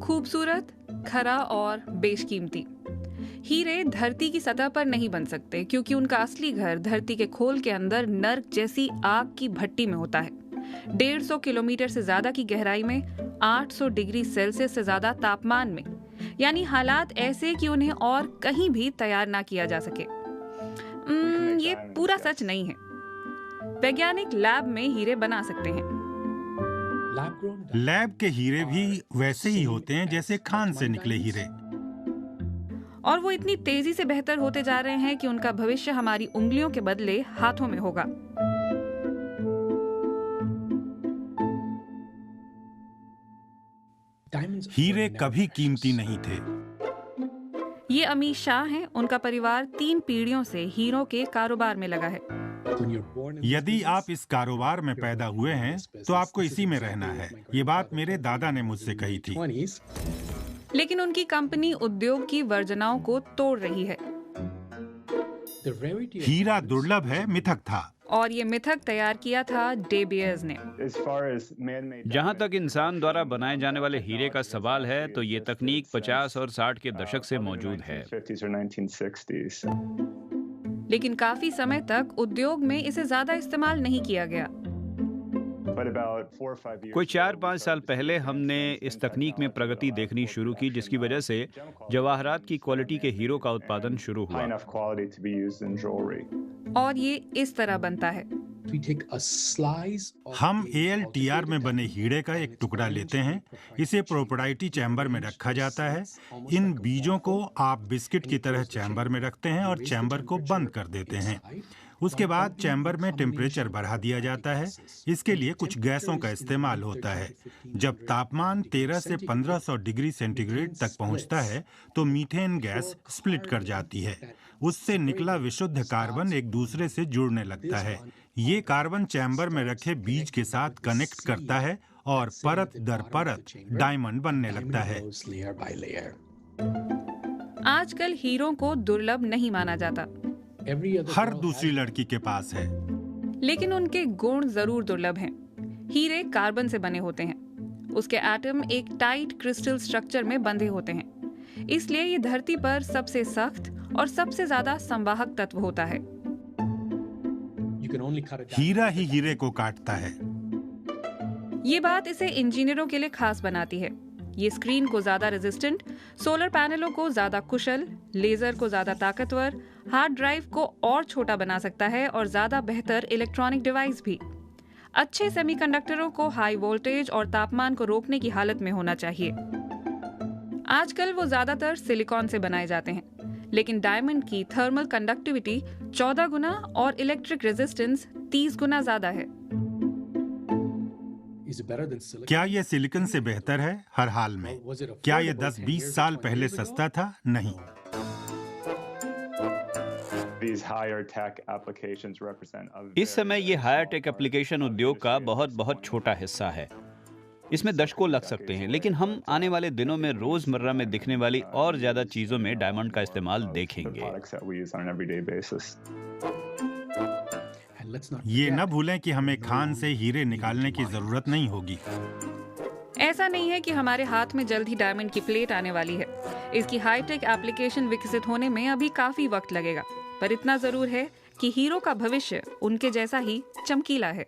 खूबसूरत, खरा और बेशकीमती। हीरे धरती की सतह पर नहीं बन सकते क्योंकि उनका असली घर धरती के खोल के अंदर नर्क जैसी आग की भट्टी में होता है। 150 किलोमीटर से ज्यादा की गहराई में, 800 डिग्री सेल्सियस से ज्यादा तापमान में, यानी हालात ऐसे कि उन्हें और कहीं भी तैयार ना किया जा सके। ये पूरा सच नहीं है। वैज्ञानिक लैब में हीरे बना सकते हैं। लैब के हीरे भी वैसे ही होते हैं जैसे खान से निकले हीरे। और वो इतनी तेजी से बेहतर होते जा रहे हैं कि उनका भविष्य हमारी उंगलियों के बदले हाथों में होगा। हीरे कभी कीमती नहीं थे। ये अमीर शाह हैं। उनका परिवार 3 पीढ़ियों से हीरों के कारोबार में लगा है। यदि आप इस कारोबार में पैदा हुए हैं तो आपको इसी में रहना है। ये बात मेरे दादा ने मुझसे कही थी। लेकिन उनकी कंपनी उद्योग की वर्जनाओं को तोड़ रही है। हीरा दुर्लभ है, मिथक था। और ये मिथक तैयार किया था डे बियर्स ने। जहां तक इंसान द्वारा बनाए जाने वाले हीरे का सवाल है तो ये तकनीक 50 और 60 के दशक से मौजूद है। लेकिन काफी समय तक उद्योग में इसे ज्यादा इस्तेमाल नहीं किया गया। कोई 4-5 साल पहले हमने इस तकनीक में प्रगति देखनी शुरू की, जिसकी वजह से जवाहरात की क्वालिटी के हीरो का उत्पादन शुरू हुआ। और ये इस तरह बनता है। हम ALTR में बने हीरे का एक टुकड़ा लेते हैं। इसे प्रोप्राइटरी चैम्बर में रखा जाता है। इन बीजों को आप बिस्किट की तरह चैम्बर में रखते हैं और चैम्बर को बंद कर देते हैं। उसके बाद चैम्बर में टेम्परेचर बढ़ा दिया जाता है। इसके लिए कुछ गैसों का इस्तेमाल होता है। जब तापमान 13 से 1500 डिग्री सेंटीग्रेड तक पहुंचता है तो मीथेन गैस स्प्लिट कर जाती है। उससे निकला विशुद्ध कार्बन एक दूसरे से जुड़ने लगता है। ये कार्बन चैम्बर में रखे बीज के साथ कनेक्ट करता है और परत दर परत डायमंड बनने लगता है। आजकल हीरों को दुर्लभ नहीं माना जाता। हर दूसरी लड़की के पास है। लेकिन उनके गुण जरूर दुर्लभ हैं। हीरे कार्बन से बने होते हैं। उसके एटम एक टाइट क्रिस्टल स्ट्रक्चर में बंधे होते हैं। इसलिए ये धरती पर सबसे सख्त और सबसे ज्यादा संवाहक तत्व होता है। हीरा ही हीरे को काटता है। ये बात इसे इंजीनियरों के लिए खास बनाती है। ये स्क्रीन को ज्यादा रेजिस्टेंट, सोलर पैनलों को ज्यादा कुशल, लेजर को ज्यादा ताकतवर, हार्ड ड्राइव को और छोटा बना सकता है और ज्यादा बेहतर इलेक्ट्रॉनिक डिवाइस भी। अच्छे सेमीकंडक्टरों को हाई वोल्टेज और तापमान को रोकने की हालत में होना चाहिए। आजकल वो ज्यादातर सिलिकॉन से बनाए जाते हैं, लेकिन डायमंड की थर्मल कंडक्टिविटी 14 गुना और इलेक्ट्रिक रेजिस्टेंस 30 गुना ज्यादा है। क्या ये सिलिकॉन से बेहतर है? हर हाल में। क्या ये 10-20 साल पहले सस्ता था? नहीं। इस समय ये हायर टेक एप्लीकेशन उद्योग का बहुत छोटा हिस्सा है। इसमें दशकों लग सकते हैं, लेकिन हम आने वाले दिनों में रोजमर्रा में दिखने वाली और ज्यादा चीजों में डायमंड का इस्तेमाल देखेंगे। ये न भूलें कि हमें खान से हीरे निकालने की जरूरत नहीं होगी। ऐसा नहीं है कि हमारे हाथ में जल्द ही डायमंड की प्लेट आने वाली है। इसकी हाईटेक एप्लीकेशन विकसित होने में अभी काफी वक्त लगेगा, पर इतना जरूर है कि हीरो का भविष्य उनके जैसा ही चमकीला है।